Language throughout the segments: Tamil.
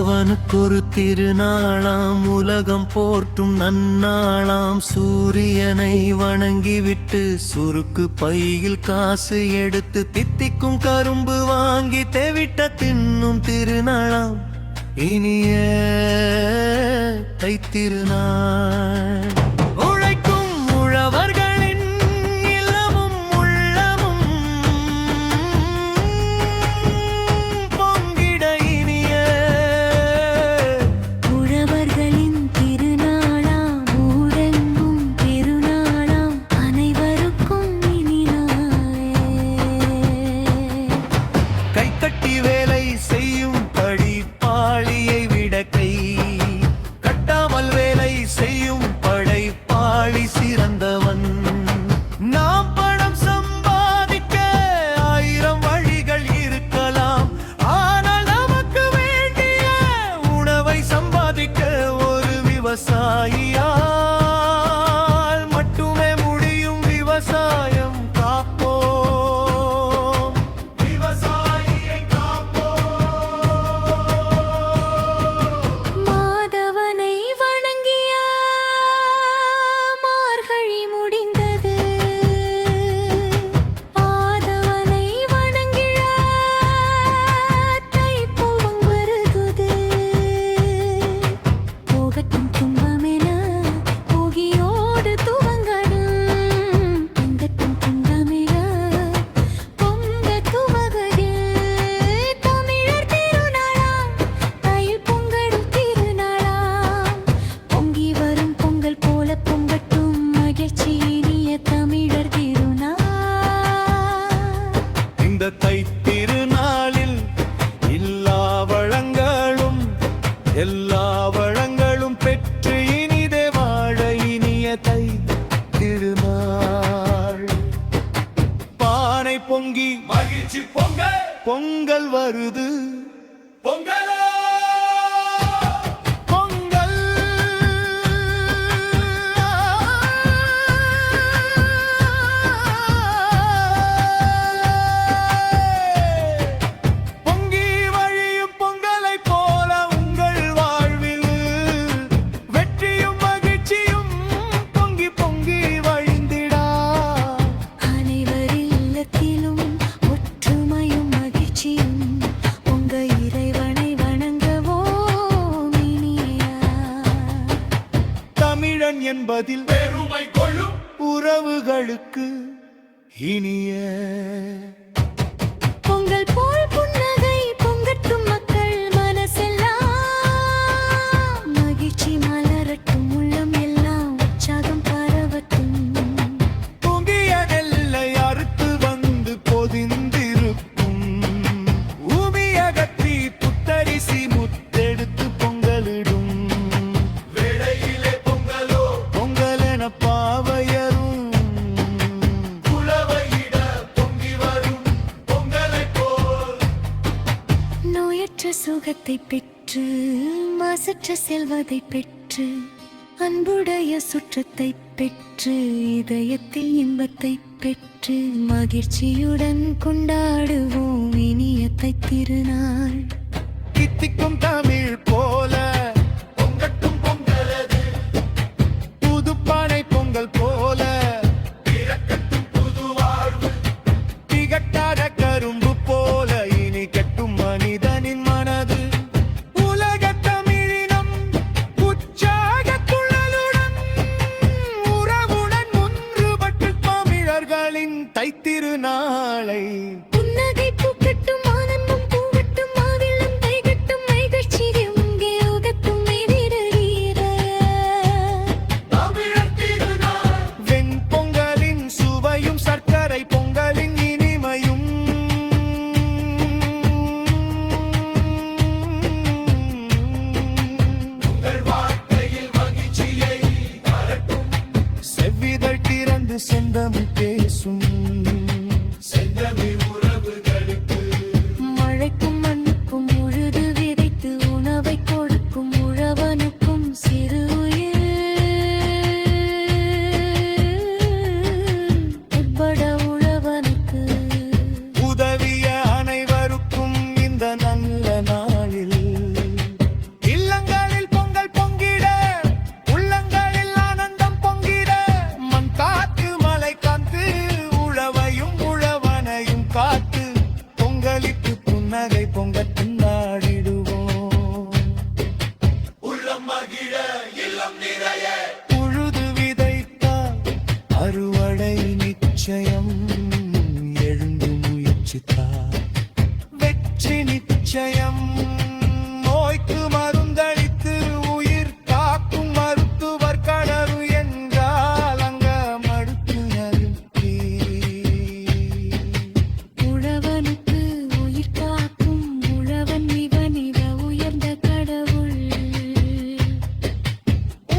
மாதவனுக்கொரு திருநாளாம், உலகம் போற்றும் நன்னாளாம். சூரியனை வணங்கிவிட்டு சுருக்கு பையில் காசு எடுத்து தித்திக்கும் கரும்பு வாங்கி தெவிட்ட தின்னும் திருநாளாம். இனிய தைத்திருநாள். உழைக்கும் உழவர்களின் இல்லமும் உள்ளமும் பொங்கிட இனிய உழவர்களின் திருநாளாம், ஊரெங்கும் திருநாளாம், அனைவருக்கும் இனிய. கை கட்டி வேலை செய்யும் படி பாழியை விட கை கட்டாமல் வேலை செய்யும் படைப்பாளி சிறந்தவன். நாம் பணம் சம்பாதிக்க 1000 வழிகள் இருக்கலாம், ஆனால் நமக்கு வேண்டிய உணவை சம்பாதிக்க ஒரு விவசாயியால் மட்டுமே முடியும். விவசாயம் காப்போம், விவசாயியை காப்போம். மாதவனை வணங்கிய மார்கழி முடிந்தது, ஆதவனை வணங்கிய தைப்பூவம் வருகுது. போகட்டும் துன்பமென போகியோடு துவங்கடும், பொங்கட்டும் துன்பமென பொங்க துவகுது. தமிழர் திருநாளாம், தையில் பொங்கடும் திருநாளாம். பொங்கி வரும் பொங்கல் போல பொங்கட்டும் மகிழ்ச்சி இனிய தமிழர் திருநாள். இந்த தைத்திருநாளில் எல்லா வளங்களும் பெற்று இனிதே வாழ இனிய தை திருநாள். பானை பொங்கி மகிழ்ச்சி பொங்கல் வருது, பொங்கல் பொங்கி வழியும் பொங்கலை போல உங்கள் வாழ்வில் வெற்றியும் மகிழ்ச்சியும் பொங்கி பொங்கி வழிந்திடா. அனைவர் இல்லத்திலும் ஒற்றுமையும் மகிழ்ச்சியும் உங்க இறைவனை வணங்கவோம் இனியா. தமிழன் என்பதில் பெருமை கொள்ளும் உறவுகளுக்கு இனிய பொங்கல் போல் புன்னகை பொங்கட்டும் மக்கள் மனசெல்லாம், மகிழ்ச்சி மலரட்டும் உள்ளம் எல்லாம் உற்சாகம் பரவட்டும். பொங்கிய நெல்லை அறுத்து வந்து பொதிந்திருக்கும், பூமியகற்றி புத்தரிசி முத்தெடுத்து பொங்கலிடும். வேளையிலே பொங்கலோ பொங்கலென பாவையரும் புலவையிட பொங்கி வரும் பொங்கலை போல். நோயற்ற சுகத்தை பெற்று மாசற்ற செல்வதை பெற்று அன்புடைய சுற்றத்தை பெற்று இதயத்தில் இன்பத்தை பெற்று மகிழ்ச்சியுடன் கொண்டாடுவோம் இனிய தைத்திருநாள். தித்திக்கும் தமிழ் போல பொங்கட்டும் பொங்கலது, புதுப்பானை பொங்கல் போல பிறக்கட்டும் புது வாழ்வு. திகட்டாத கரும்பு போல இனி கட்டும் மனிதனின் மனது. உலக தமிழினம் உற்சாக குழலுடன் உறவுடன் ஒன்றுபட்டு தமிழர்களின் தைத்திருநாளை புன்னகை பூக்கட்டும் ஆனந்தம் பூவட்டும் மாவிளம் தைகட்டும் மகிழ்ச்சி இங்கே உகட்டும் எதிரீர. தமிழர் திருநாள். வெண்பொங்கலின் சுவையும் சர்க்கரை பொங்கலின் இனிமையும் உங்கள் வாழ்க்கையில் மகிழ்ச்சியை தரட்டும். செவ்விதழ் திறந்து செந்தமிழ் பேசும், செந்தமிழ் உறவுகளுக்கு காத்து பொங்கலிட்டு புன்னகை பொங்கட்டும் நாடிடுவோம். உள்ளம் மகிழ இல்லம் நிறைய உழுது விதைத்தால் அறுவடை நிச்சயம். எழுந்து முயற்சித்தால் வெற்றி நிச்சயம். நோய்க்கு மருந்தளித்து உயிர் காக்கும் மருத்துவர் கடவு என்றால் அங்க மடுத்து அழுத்தி. உழவனுக்கு உயிர் காக்கும் உழவன் இவன் உயர்ந்த கடவுள்.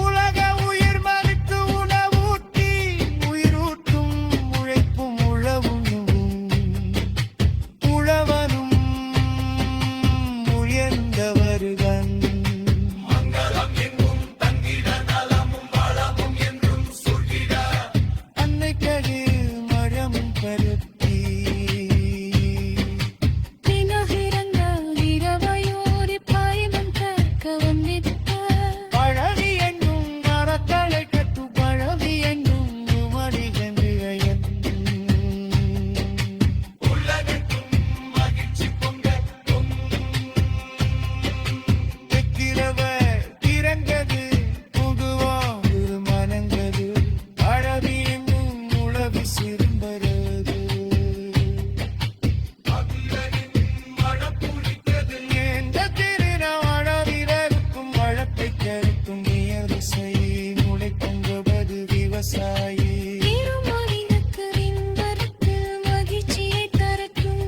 உலக உயிர் மறித்து உணவூட்டி உயிரூட்டும் உழைப்பும் உழவும் உழவனும் உயர்ந்தவருகன். மங்களம் எங்கும் தங்கிட நலமும் வளமும் என்றும் சொல்கிட அன்னைக்கது மரமும் பருத்தி. தினகிரங்க இரவையோரி பாய்மன் கற்க வந்திருக்க. பழவி என்னும் மரத்தலை கட்டு பழவி என்னும் மனிதன் உலகெங்கும் மகிழ்ச்சி பொங்கட்டும் வைக்கிறவர் திறந்தது புகுவோம் மனங்கது. பழவி என்னும் உழவி சிறும்பரது. மழப்புரித்தது எந்த திருநாளவிரருக்கும் வழப்பை கருக்கும் இயற்கை முளை பொங்குவது விவசாயி. திருமணினுக்கு விண்வரத்தில் மகிழ்ச்சியை தரட்டும்.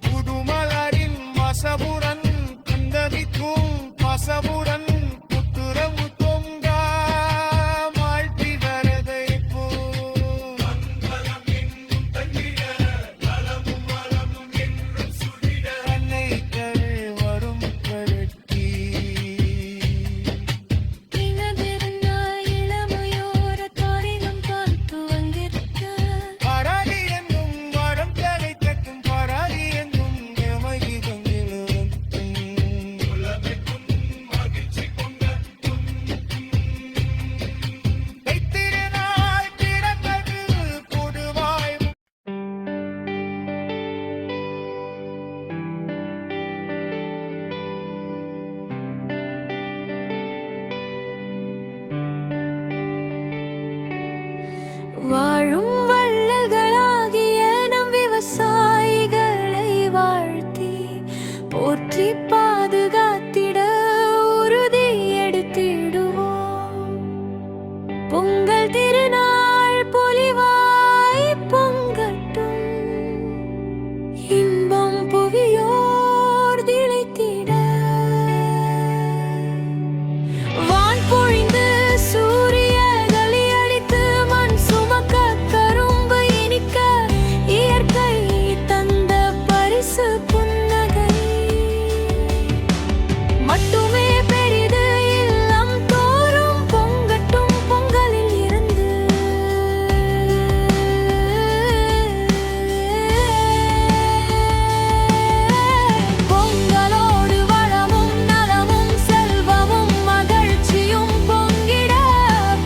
புதுமலரின் வசபுரன் கந்தவிக்கும் பசபுரன் புத்துரவு தொங்கா மாழ்த்தி வரதை போ. மங்களம் எங்கும் தங்கிட நலமும் வளமும் என்றும் சொல்கிட அன்னை கரு வரும் கருத்தி. தினதிருநாள் இளமையோர தாரிகம் பார்த்து வந்திருக்க. பராதி என்னும் வரம் தலை கட்டும் பராதி என்னும் எமகி தொங்கிலும். உலகெங்கும் மகிழ்ச்சி பொங்கட்டும் தைத்திருநாள் பிறந்தது புதுவாய். வாழும் வள்ளல்களாகிய நம் விவசாயிகளை வாழ்த்தி போற்றி பாதுகாத்திட உறுதி எடுத்திடுவோம். பொங்கல் திருநாள் பொலிவாய் பொங்கட்டும். இன்பம் புவியோர் திளைத்திட வான் பொழிந்து சூரிய களி அடித்து மண் சுமக்க கரும்பு இனிக்க இயற்கை தந்த பரிசு புன்னகை மட்டுமே பெரிது. இல்லம் தோறும் பொங்கட்டும் பொங்கலில் இருந்து. பொங்கலோடு வளமும் நலமும் செல்வமும் மகிழ்ச்சியும் பொங்கிட.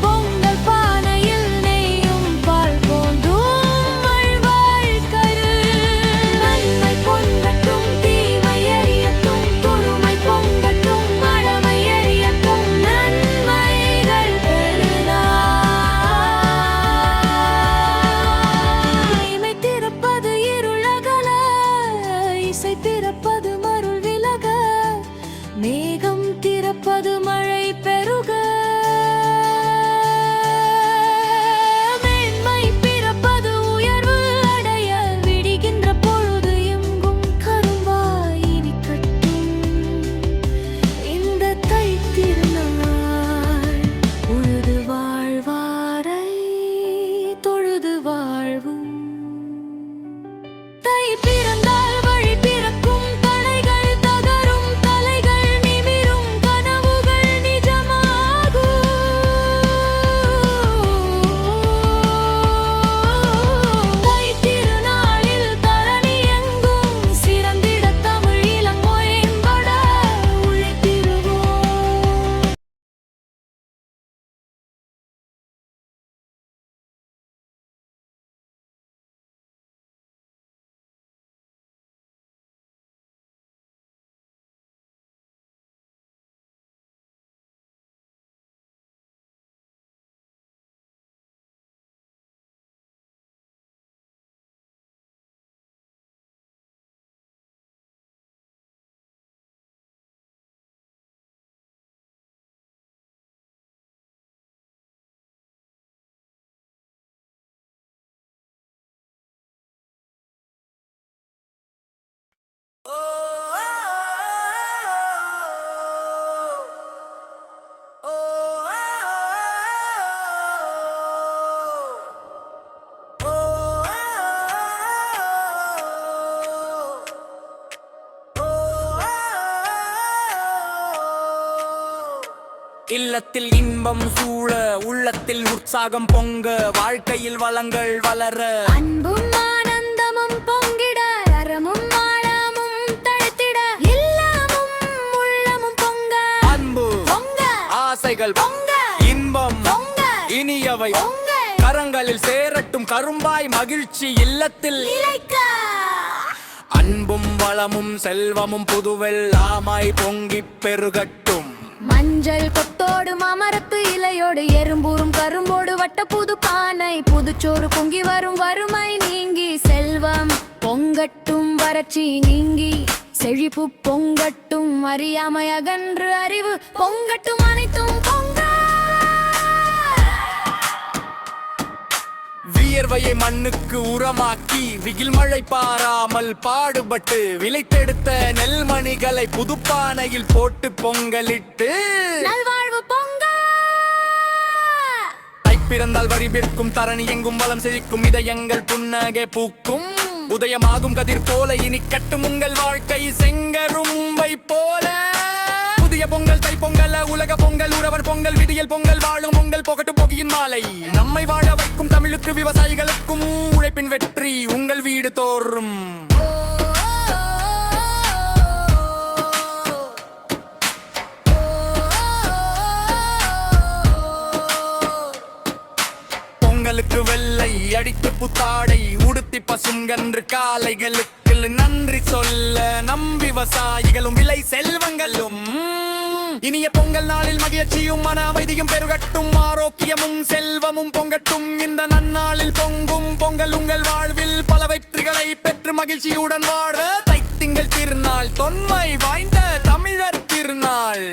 பொங்கல் பானையில் நெய்யும் பால் போன்றும் வாழ்வாழ்கரு. நன்மை பொங்கட்டும் தீமை எரியட்டும் துருமை பொங்கட்டும் மழமை எரியட்டும் நன்மைகள் பெருநாள். இமை திறப்பது இருளகல இசை திறப்பது மருள் விலக. மேகம் திறப்பது மழை பெருக. மேன்மை பிறப்பது உயர்வு அடைய. விடுகின்ற பொழுது எங்கும் கரும்பாய் இனிக்கட்டும். இந்த தைத்திருநாள் உழுது வாழ்வாரை தொழுது வாழ்வும். தை பிறந்தால் வழி பிறக்கும் தடைகள் தகரும் தலைகள் நிமிரும் கனவுகள் நிஜமாகும். தை திருநாளில் தரணி எங்கும் சிறந்திட தமிழ் இளங்கோயம்பட உழைத்திடுவோம். இல்லத்தில் இன்பம் சூழ உள்ளத்தில் உற்சாகம் பொங்க வாழ்க்கையில் வளங்கள் வளர அன்பும் ஆனந்தமும் பொங்கிட அறமும் ஆழமும் தழைத்திட எல்லாமும் உள்ளமும் பொங்க அன்பு பொங்க ஆசைகள் பொங்க இன்பம் பொங்க இனியவை பொங்க கரங்களில் சேரட்டும் கரும்பாய் மகிழ்ச்சி இல்லத்தில் நிலைக்க அன்பும் வளமும் செல்வமும் புதுவெல்லாமாய் பொங்கிப் பெருகட்டும் மஞ்சள் கொத்தோடு மாமரத்து இலையோடு எறும்பூரும் கரும்போடு வட்ட புது பானை புதுச்சோறு பொங்கி வரும் வறுமை நீங்கி செல்வம் பொங்கட்டும் வறட்சி நீங்கி செழிப்பு பொங்கட்டும் அறியாமை அகன்று அறிவு பொங்கட்டும் அனைத்தும் பொங்க வியர்வையை மண்ணுக்கு உரமாக்கி விகில் மழை பாராமல் பாடுபட்டு விளைத்தெடுத்த நெல்மணிகளை புதுப்பானையில் போட்டு பொங்கலிட்டு நல்வாழ்வு பொங்க தைப்பிறந்தால் வரி பிற்கும் தரணி எங்கும் வளம் செழிக்கும் இதயங்கள் புன்னகை பூக்கும் உதயமாகும் கதிர் போல இனி கட்டும் உங்கள் வாழ்க்கை செங்கரும்பை போல புதிய பொங்கல் தை பொங்கல் உலக பொங்கல் உறவர் பொங்கல் விடியல் பொங்கல் வாழும் பொங்கல் போகட்டும் போகியின் மாலை நம்மை வாழ வைக்கும் தமிழுக்கு விவசாயிகளுக்கும் உழைப்பின் வெற்றி உங்கள் வீடு தோறும் பொங்கலுக்கு வெள்ளை அடித்து புத்தாடை உடுத்தி பசுங்கன்று காளைகளுக்கு நன்றி சொல்ல நம் விவசாயிகளும் விலை செல்வங்களும் இனிய பொங்கல் நாளில் மகிழ்ச்சியும் மன அமைதியும் பெருகட்டும் ஆரோக்கியமும் செல்வமும் பொங்கட்டும் இந்த நன்னாளில் பொங்கும் பொங்கல் உங்கள் வாழ்வில் பல வெற்றிகளை பெற்று மகிழ்ச்சியுடன் வாழ தைத்திங்கள் திருநாள் தொன்மை வாய்ந்த தமிழர் திருநாள்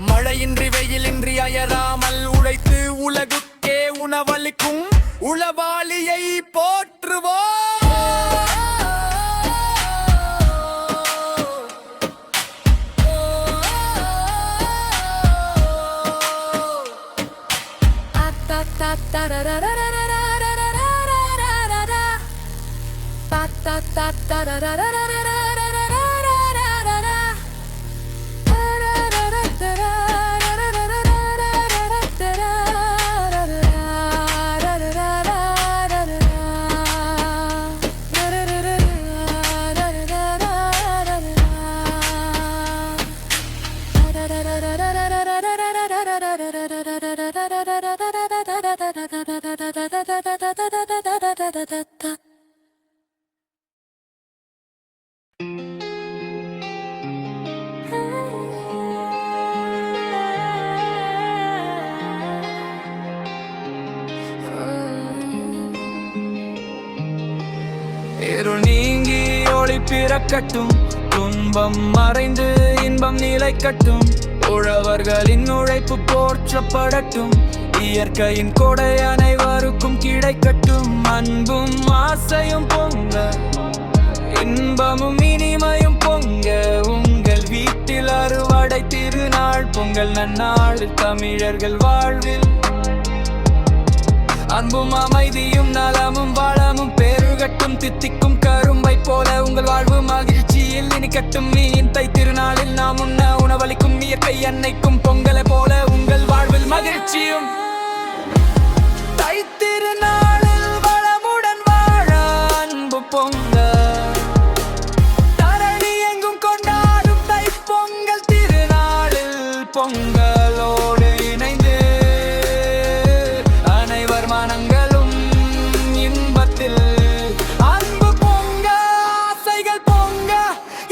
மழையின்றி வெயிலின்றி அயராமல் உழைத்து உலகுக்கே உணவளிக்கும் உளவாளியை போற்றுவோம் இருள் நீங்கி ஒளி பிறக்கட்டும் துன்பம் மறைந்து இன்பம் நிலைக்கட்டும் உழவர்களின் உழைப்பு போற்றப்படட்டும் இயற்கையின் கொடை அனைவருக்கும் கிடைக்கட்டும் அன்பும் ஆசையும் பொங்க இன்பமும் இனிமையும் பொங்க உங்கள் வீட்டில் அறுவடை திருநாள் பொங்கல் நன்னாளில் தமிழர்கள் வாழ்வில் அன்பும் அமைதியும் நலமும் வளமும் பெருகட்டும் தித்திக்கும் கரும்பை போல உங்கள் வாழ்வு மகிழ்ச்சியில் இனிக்கட்டும் மீன் தை திருநாளில் நாம் உண்ண உணவளிக்கும் இயற்கை அன்னைக்கும் பொங்கலை போல உங்கள் வாழ்வில் மகிழ்ச்சியும் தை திருநாளில் வளமுடன் வாழ அன்பு பொங்க தரணி எங்கும் கொண்டாடும் தை பொங்கல் திருநாளில் பொங்கலோடு இணைந்து அனைவர் மனங்களும் இன்பத்தில் அன்பு பொங்க ஆசைகள் பொங்க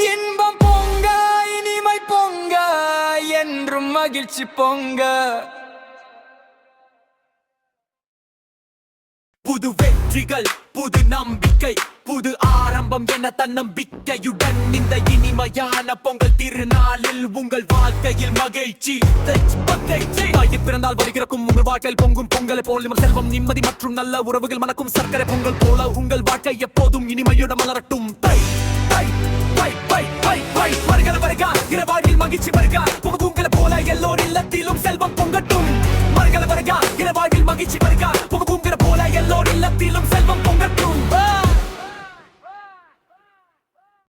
இன்பம் பொங்க இனிமை பொங்க என்றும் மகிழ்ச்சி பொங்க புது வெற்றிகள் புது நம்பிக்கை புது ஆரம்பம் என தன்னம்பிக்கையுடன் இந்த இனிமையான பொங்கல் திருநாளில் உங்கள் வாழ்க்கையில் மகிழ்ச்சி தாயிற் பிறந்தால் வருகிறக்கும் உங்கள் வாழ்க்கையில் பொங்கும் பொங்கலை போல் செல்வம் நிம்மதி மற்றும் நல்ல உறவுகள் மணக்கும் சர்க்கரை பொங்கல் போல உங்கள் வாழ்க்கை எப்போதும் இனிமையுடன் மலரட்டும்